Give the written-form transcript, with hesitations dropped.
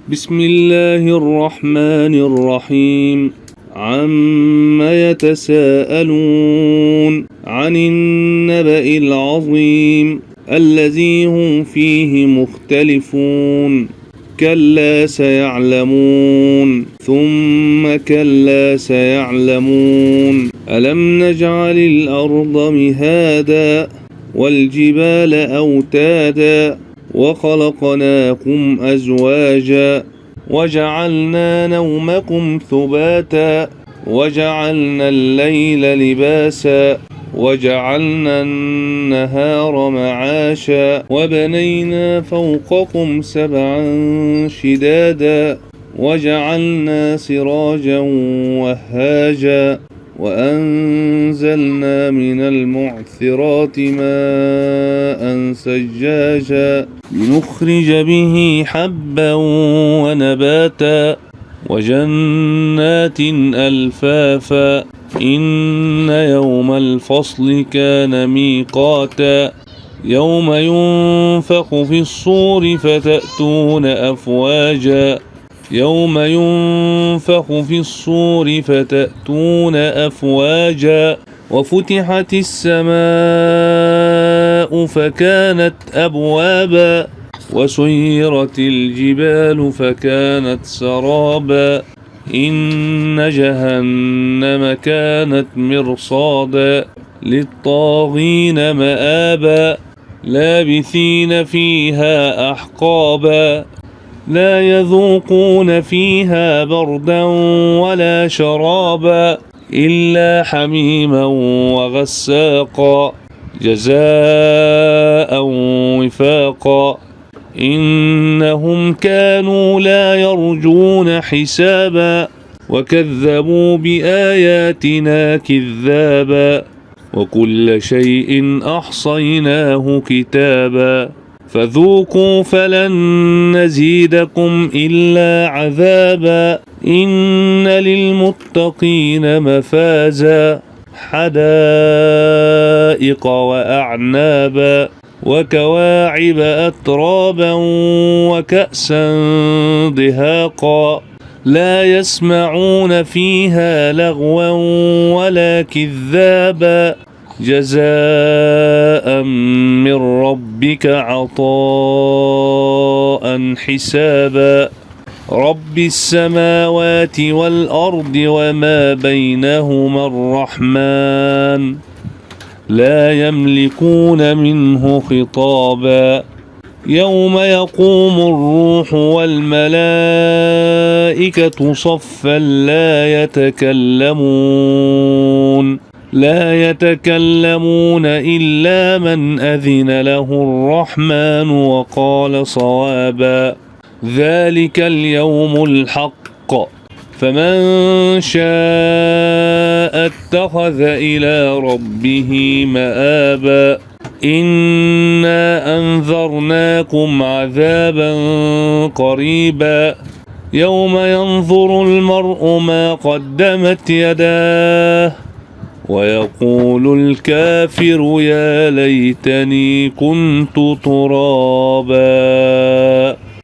بسم الله الرحمن الرحيم. عما يتساءلون عن النبأ العظيم الذي هم فيه مختلفون. كلا سيعلمون ثم كلا سيعلمون. ألم نجعل الأرض مهادا والجبال أوتادا وخلقناكم أزواجا وجعلنا نومكم ثباتا وجعلنا الليل لباسا وجعلنا النهار معاشا وبنينا فوقكم سبعا شدادا وجعلنا سراجا وهاجا وأنزلنا من المعثرات ماء ثجاجا لنخرج به حبا ونباتا وجنات ألفافا إن يوم الفصل كان ميقاتا يوم ينفخ في الصور فتأتون أفواجا يوم ينفخ في الصور فتأتون أفواجا وفتحت السماء فكانت أبوابا وسيرت الجبال فكانت سرابا إن جهنم كانت مرصادا للطاغين مآبا لابثين فيها أحقابا لا يذوقون فيها بردا ولا شرابا إلا حميما وغساقا جزاء وفاقا إنهم كانوا لا يرجون حسابا وكذبوا بآياتنا كذابا وكل شيء أحصيناه كتابا فذوقوا فلن نزيدكم إلا عذابا إن للمتقين مفازا حدائق وأعنابا وكواعب أترابا وكأسا دهاقا لا يسمعون فيها لغوا ولا كذابا جزاء من ربك عطاء حسابا رب السماوات والأرض وما بينهما الرحمن لا يملكون منه خطابا يوم يقوم الروح والملائكة صفا لا يتكلمون إلا من أذن له الرحمن وقال صوابا ذلك اليوم الحق فمن شاء اتخذ إلى ربه مآبا إنا أنذرناكم عذابا قريبا يوم ينظر المرء ما قدمت يداه ويقول الكافر يا ليتني كنت ترابا.